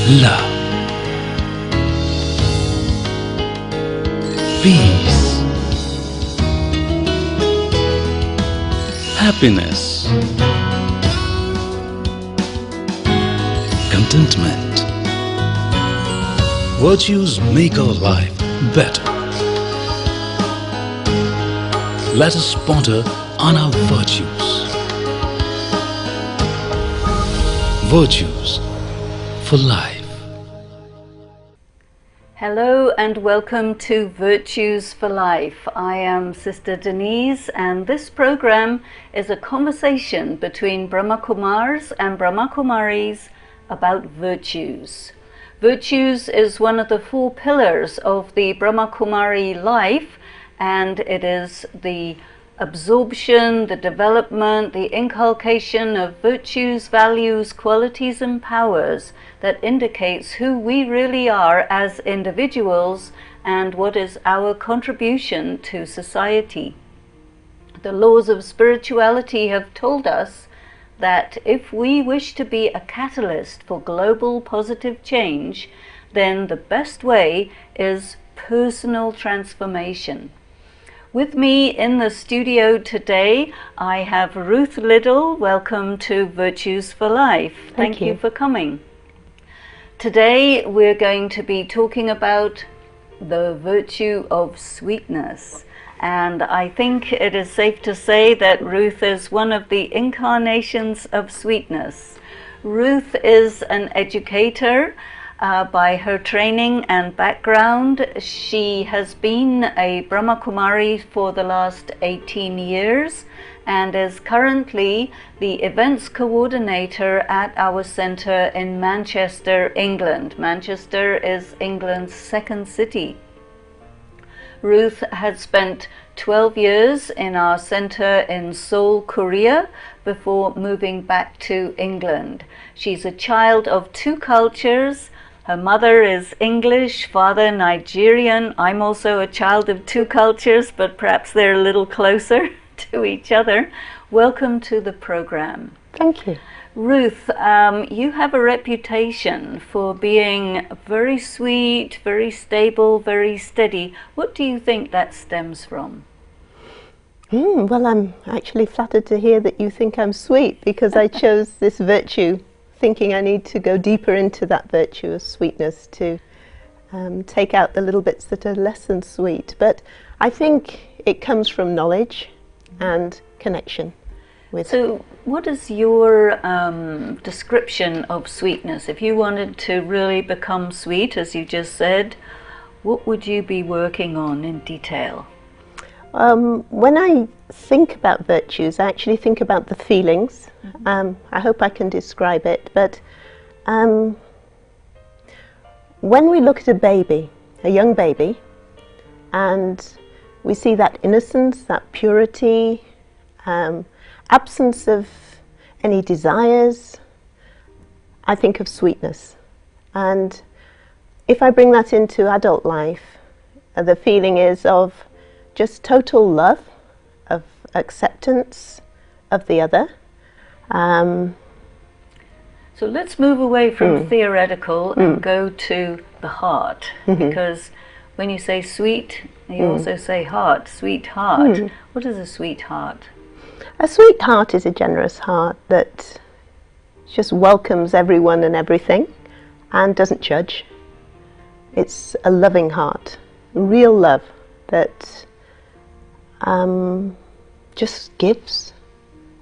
love, peace, happiness, contentment. Virtues make our life better. Let us ponder on our virtues. Virtues for life. Hello and welcome to Virtues for Life. I am Sister Denise, and this program is a conversation between Brahma Kumaris and Brahma Kumaris about virtues. Virtues is one of the four pillars of the Brahma Kumari life, and it is the absorption, the development, the inculcation of virtues, values, qualities and powers that indicates who we really are as individuals and what is our contribution to society. The laws of spirituality have told us that if we wish to be a catalyst for global positive change, then the best way is personal transformation. With me in the studio today, I have Ruth Liddell. Welcome to Virtues for Life. Thank you for coming. Today we're going to be talking about the virtue of sweetness. And I think it is safe to say that Ruth is one of the incarnations of sweetness. Ruth is an educator. By her training and background, she has been a Brahma Kumari for the last 18 years and is currently the events coordinator at our centre in Manchester, England. Manchester is England's second city. Ruth had spent 12 years in our centre in Seoul, Korea, before moving back to England. She's a child of two cultures. Her mother is English, father Nigerian. I'm also a child of two cultures, but perhaps they're a little closer to each other. Welcome to the program. Thank you. Ruth, you have a reputation for being very sweet, very stable, very steady. What do you think that stems from? Well, I'm actually flattered to hear that you think I'm sweet, because I chose this virtue thinking I need to go deeper into that virtue of sweetness to take out the little bits that are less than sweet. But I think it comes from knowledge and connection with. So what is your description of sweetness? If you wanted to really become sweet, as you just said, what would you be working on in detail? When I think about virtues, I actually think about the feelings. I hope I can describe it, but when we look at a baby, a young baby, and we see that innocence, that purity, absence of any desires, I think of sweetness. And if I bring that into adult life, the feeling is of just total love, of acceptance of the other. So let's move away from theoretical and go to the heart, because when you say sweet, you also say heart, sweet heart. What is a sweet heart? A sweet heart is a generous heart that just welcomes everyone and everything and doesn't judge. It's a loving heart, real love that just gives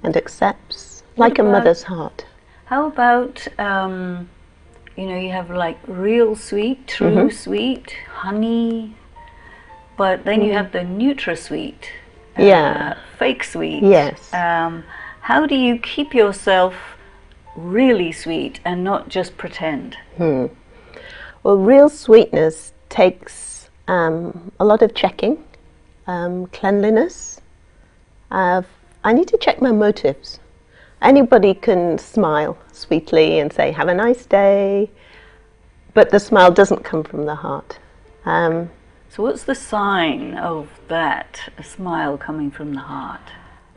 and accepts, like a mother's heart. How about, you have like real sweet, true sweet, honey, but then you have the NutraSweet, fake sweet. Yes. How do you keep yourself really sweet and not just pretend? Well, real sweetness takes a lot of checking, cleanliness. I need to check my motives. Anybody can smile sweetly and say, have a nice day, but the smile doesn't come from the heart. So what's the sign of that, a smile coming from the heart?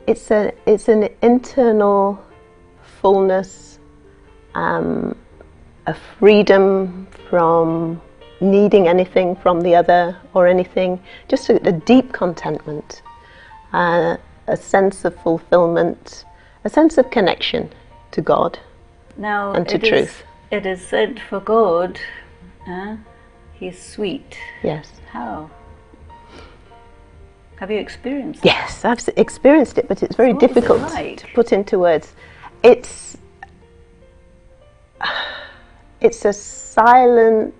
It's an internal fullness, a a freedom from needing anything from the other or anything, just a deep contentment, a sense of fulfillment, a sense of connection to God Now, and to truth. It is said for God, He's sweet. Yes. How? Have you experienced Yes, I've experienced it, but it's very What was it difficult like? to put into words. It's a silent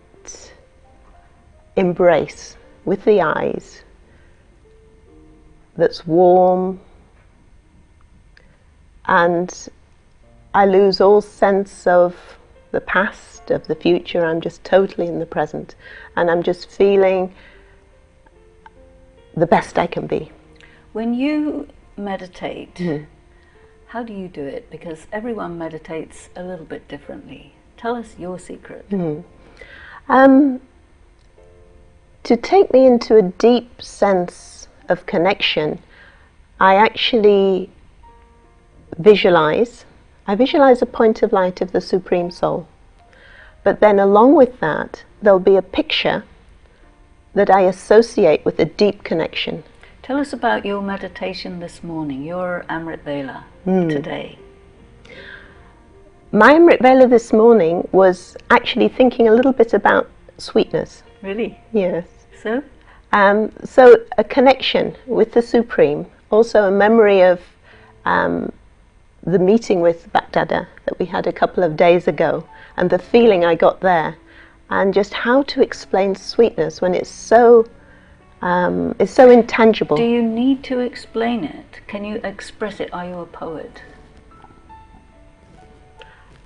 embrace with the eyes that's warm, and I lose all sense of the past, of the future. I'm just totally in the present, and I'm just feeling the best I can be. When you meditate, how do you do it? Because everyone meditates a little bit differently. Tell us your secret. To take me into a deep sense of connection, I actually visualize. I visualize a point of light of the Supreme Soul. But then along with that, there'll be a picture that I associate with a deep connection. Tell us about your meditation this morning, your Amrit Vela today. My Amrit Vela this morning was actually thinking a little bit about sweetness. Really? Yes. So? So a connection with the Supreme, also a memory of the meeting with Bapdada that we had a couple of days ago, and the feeling I got there, and just how to explain sweetness when it's so intangible. Do you need to explain it? Can you express it? Are you a poet?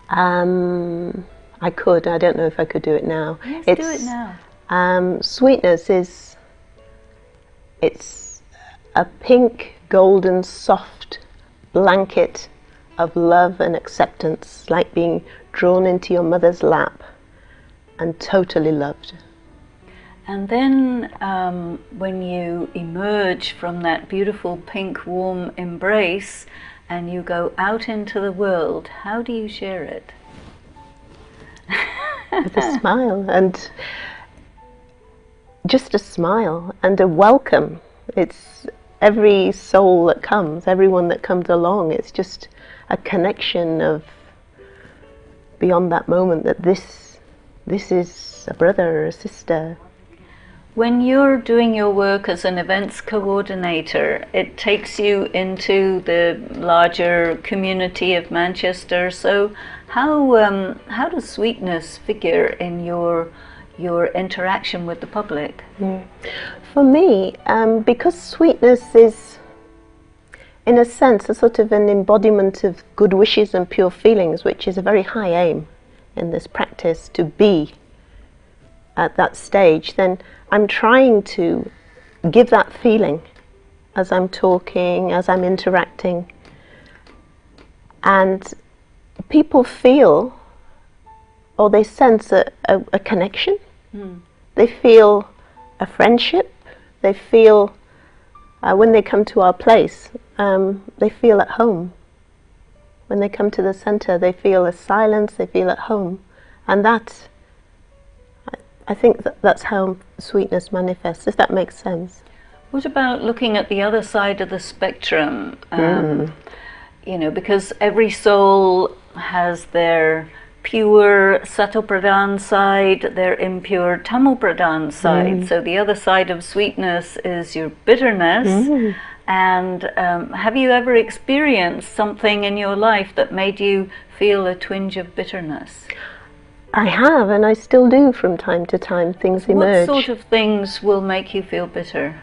I could. I don't know if I could do it now. Let's do it now. Sweetness it's a pink, golden, soft blanket of love and acceptance, like being drawn into your mother's lap and totally loved. And then when you emerge from that beautiful pink warm embrace and you go out into the world, how do you share it? With a smile, and just a smile and a welcome. It's every soul that comes, everyone that comes along. It's just a connection of beyond that moment that this is a brother or a sister. When you're doing your work as an events coordinator, it takes you into the larger community of Manchester. So how does sweetness figure in your interaction with the public? For me, because sweetness is, in a sense, a sort of an embodiment of good wishes and pure feelings, which is a very high aim in this practice to be at that stage, then I'm trying to give that feeling as I'm talking, as I'm interacting, and people feel or they sense a connection. They feel a friendship. They feel when they come to our place, they feel at home. When they come to the center, they feel a silence, they feel at home, and that, I think that's how sweetness manifests, if that makes sense. What about looking at the other side of the spectrum? You know, because every soul has their pure Satopradhan side, their impure Tamopradhan side. So the other side of sweetness is your bitterness. And have you ever experienced something in your life that made you feel a twinge of bitterness? I have, and I still do from time to time. Things emerge. What sort of things will make you feel bitter?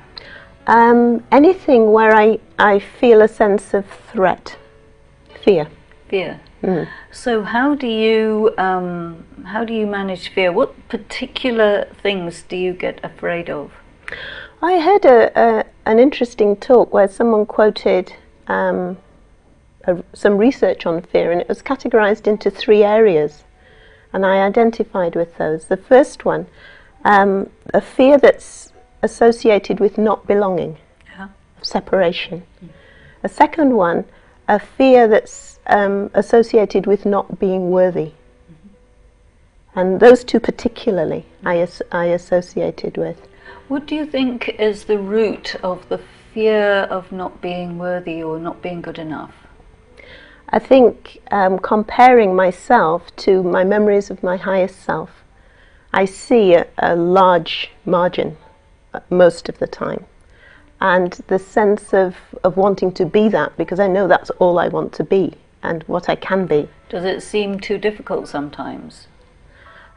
Anything where I feel a sense of threat, fear. Fear. So how do you manage fear? What particular things do you get afraid of? I heard an interesting talk where someone quoted some research on fear, and it was categorized into 3 areas, and I identified with those. The first one, a fear that's associated with not belonging, separation. A second one, a fear that's associated with not being worthy. And those two particularly I associated with. What do you think is the root of the fear of not being worthy or not being good enough? I think comparing myself to my memories of my highest self, I see a large margin most of the time. And the sense of wanting to be that, because I know that's all I want to be and what I can be. Does it seem too difficult sometimes?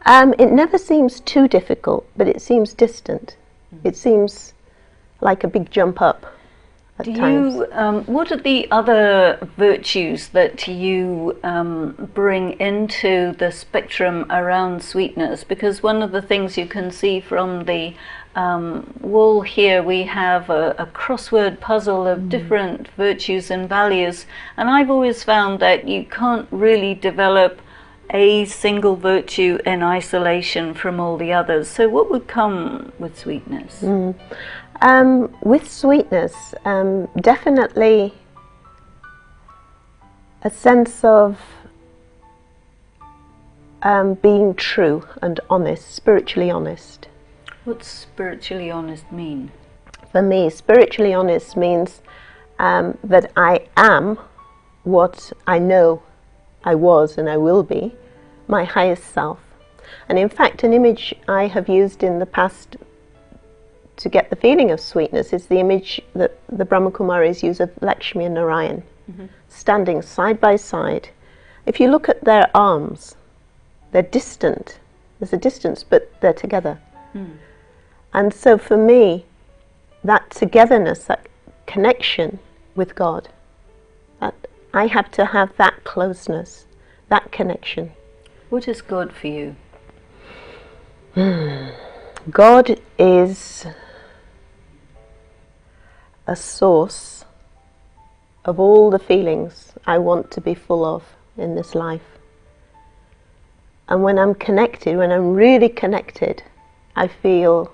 It never seems too difficult, but it seems distant. It seems like a big jump up at times. What are the other virtues that you bring into the spectrum around sweetness? Because one of the things you can see from the wall here, we have a crossword puzzle of different virtues and values, and I've always found that you can't really develop a single virtue in isolation from all the others. So what would come with sweetness? With sweetness, definitely a sense of being true and honest, spiritually honest. What's spiritually honest mean? For me, spiritually honest means that I am what I know I was and I will be, my highest self. And in fact, an image I have used in the past to get the feeling of sweetness is the image that the Brahma Kumaris use of Lakshmi and Narayan, standing side by side. If you look at their arms, they're distant. There's a distance, but they're together. And so for me, that togetherness, that connection with God, that I have to have that closeness, that connection. What is God for you? God is a source of all the feelings I want to be full of in this life. And when I'm connected, when I'm really connected, I feel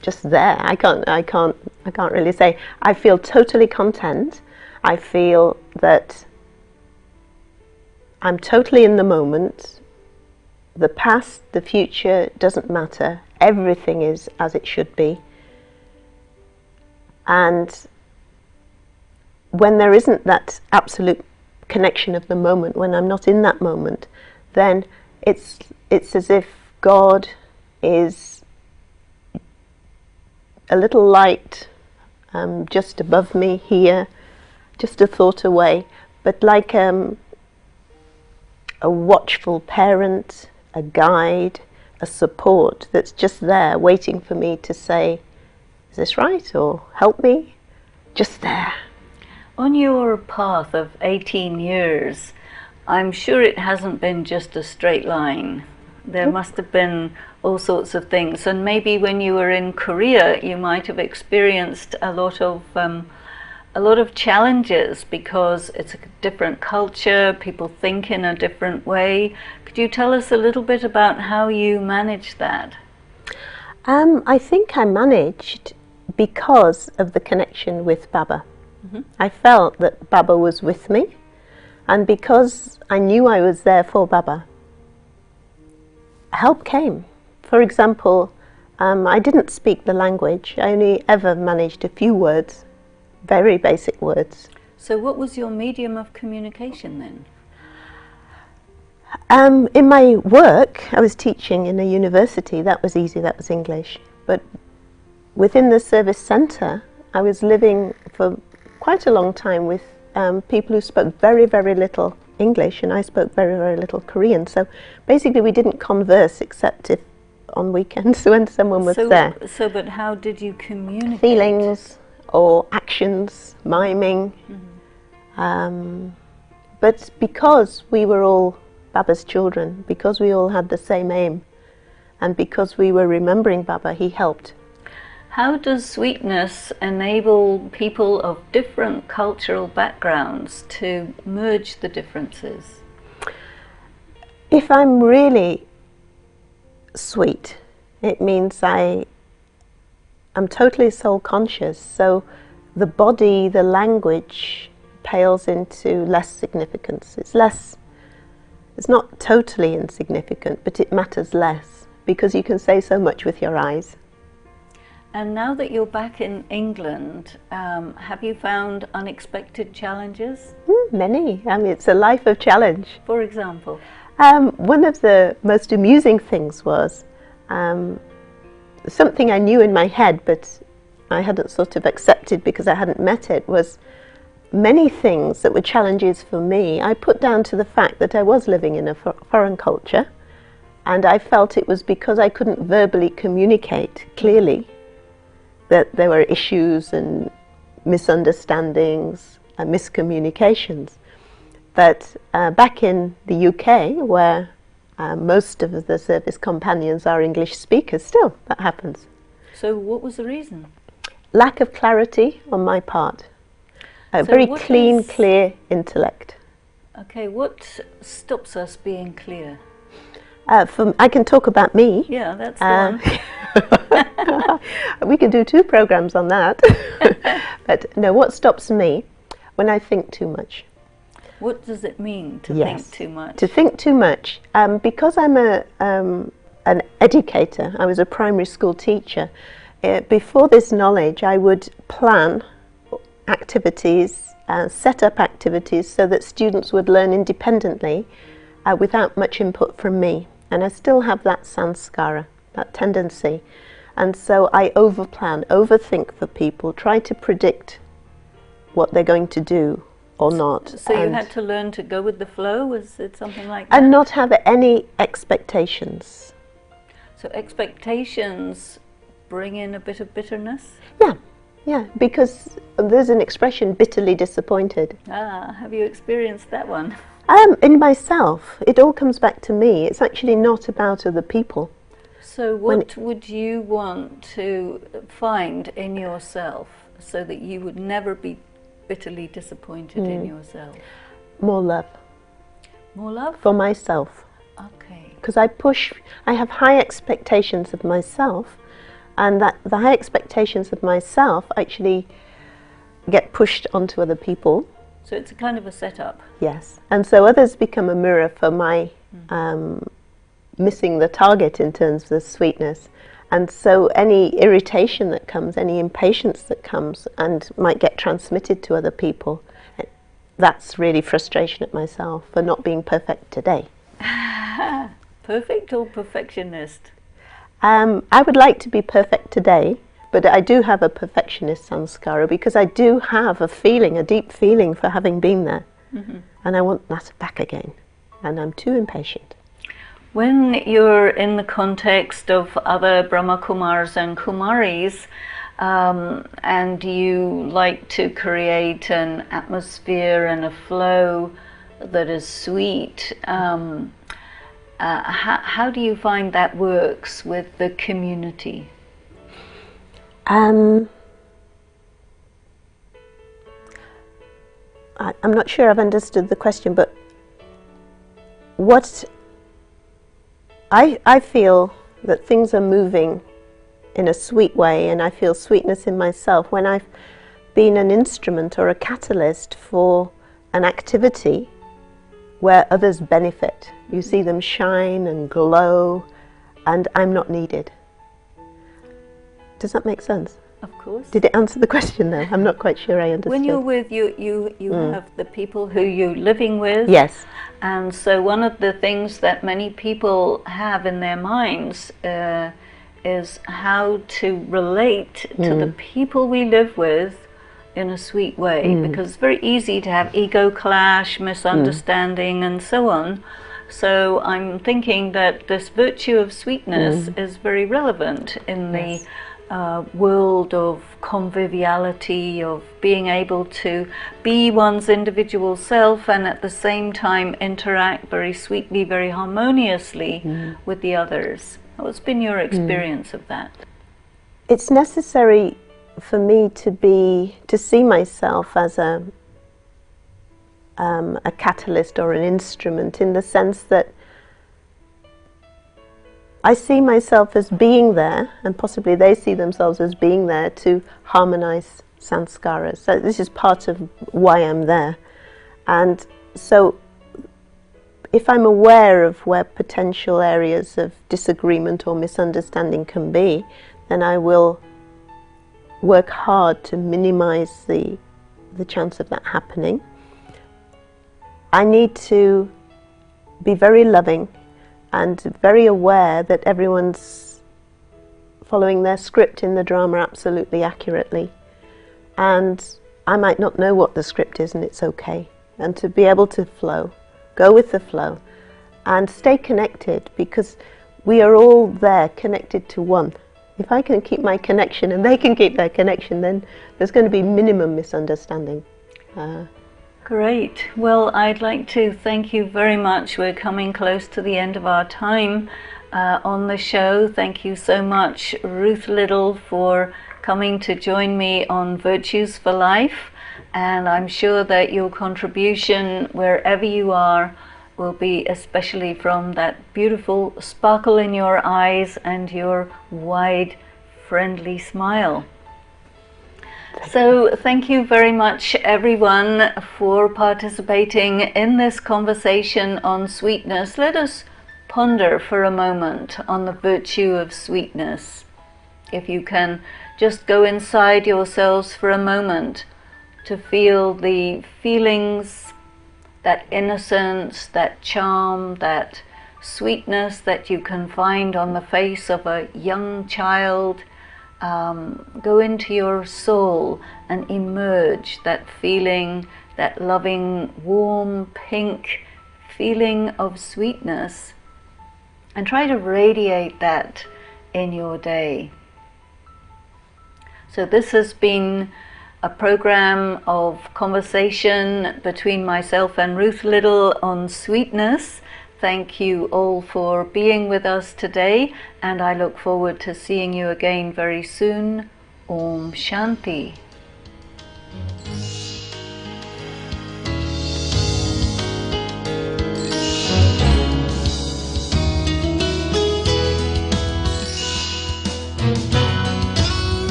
just there. I can't really say. I feel totally content. I feel that I'm totally in the moment. The past, the future doesn't matter. Everything is as it should be. And when there isn't that absolute connection of the moment, when I'm not in that moment, then it's as if God is a little light just above me here, just a thought away, but like a watchful parent, a guide, a support that's just there waiting for me to say, is this right, or help me? Just there. On your path of 18 years, I'm sure it hasn't been just a straight line. There must have been all sorts of things, and maybe when you were in Korea you might have experienced a lot of challenges because it's a different culture, people think in a different way. Could you tell us a little bit about how you managed that? I think I managed because of the connection with Baba. I felt that Baba was with me, and because I knew I was there for Baba, help came. For example, I didn't speak the language. I only ever managed a few words, very basic words. So what was your medium of communication then? In my work, I was teaching in a university. That was easy, that was English. But within the service centre, I was living for quite a long time with people who spoke very, very little English, and I spoke very, very little Korean. So basically we didn't converse except if on weekends when someone was there. So, but how did you communicate? Feelings or actions, miming. But because we were all Baba's children, because we all had the same aim, and because we were remembering Baba, he helped. How does sweetness enable people of different cultural backgrounds to merge the differences? If I'm really sweet, it means I'm totally soul conscious, so the body, the language pales into less significance. It's less It's not totally insignificant, but it matters less because you can say so much with your eyes. And now that you're back in England, have you found unexpected challenges? Many. I mean, it's a life of challenge. For example? One of the most amusing things was something I knew in my head, but I hadn't sort of accepted because I hadn't met it, was many things that were challenges for me I put down to the fact that I was living in a foreign culture, and I felt it was because I couldn't verbally communicate clearly that there were issues and misunderstandings and miscommunications. But back in the UK, where most of the service companions are English speakers, still that happens. So what was the reason? Lack of clarity on my part. A very clean, clear intellect. Okay, what stops us being clear? I can talk about me. Yeah, that's the one. We could do 2 programs on that. But no, what stops me? When I think too much. What does it mean to think too much? To think too much. Because I'm an educator, I was a primary school teacher, before this knowledge I would plan activities, set up activities so that students would learn independently without much input from me. And I still have that sanskara, that tendency. And so I overplan, overthink for people, try to predict what they're going to do or not. So you had to learn to go with the flow? Was it something like that? And not have any expectations. So expectations bring in a bit of bitterness? Yeah, because there's an expression, bitterly disappointed. Have you experienced that one? In myself, it all comes back to me. It's actually not about other people. So what would you want to find in yourself so that you would never be bitterly disappointed in yourself? More love. More love? For myself. Okay. Because I have high expectations of myself, and that the high expectations of myself actually get pushed onto other people. So it's a kind of a setup. Yes. And so others become a mirror for my missing the target in terms of the sweetness. And so any irritation that comes, any impatience that comes and might get transmitted to other people, that's really frustration at myself for not being perfect today. Perfect or perfectionist? I would like to be perfect today, but I do have a perfectionist samskara because I do have a feeling, a deep feeling for having been there. And I want that back again. And I'm too impatient. When you're in the context of other Brahma Kumars and Kumaris, and you like to create an atmosphere and a flow that is sweet, how do you find that works with the community? I'm not sure I've understood the question, but what I feel that things are moving in a sweet way, and I feel sweetness in myself when I've been an instrument or a catalyst for an activity where others benefit. You see them shine and glow, and I'm not needed. Does that make sense? Of course. Did it answer the question though? I'm not quite sure I understood. When you're with you have the people who you're living with. Yes. And so one of the things that many people have in their minds is how to relate to the people we live with in a sweet way, because it's very easy to have ego clash, misunderstanding and so on. So I'm thinking that this virtue of sweetness is very relevant in the world of conviviality, of being able to be one's individual self and at the same time interact very sweetly, very harmoniously with the others. What's been your experience of that? It's necessary for me to see myself as a catalyst or an instrument, in the sense that I see myself as being there, and possibly they see themselves as being there to harmonize sanskaras. So this is part of why I'm there. And so if I'm aware of where potential areas of disagreement or misunderstanding can be, then I will work hard to minimize the chance of that happening. I need to be very loving and very aware that everyone's following their script in the drama absolutely accurately. And I might not know what the script is, and it's okay. And to be able to flow, go with the flow, and stay connected, because we are all there connected to one. If I can keep my connection and they can keep their connection, then there's going to be minimum misunderstanding. Great. Well, I'd like to thank you very much. We're coming close to the end of our time on the show. Thank you so much, Ruth Little, for coming to join me on Virtues for Life. And I'm sure that your contribution, wherever you are, will be especially from that beautiful sparkle in your eyes and your wide, friendly smile. So thank you very much, everyone, for participating in this conversation on sweetness. Let us ponder for a moment on the virtue of sweetness. If you can just go inside yourselves for a moment to feel the feelings, that innocence, that charm, that sweetness that you can find on the face of a young child. Go into your soul and emerge that feeling, that loving, warm, pink feeling of sweetness, and try to radiate that in your day. So this has been a program of conversation between myself and Ruth Little on sweetness. Thank you all for being with us today, and I look forward to seeing you again very soon. Om Shanti.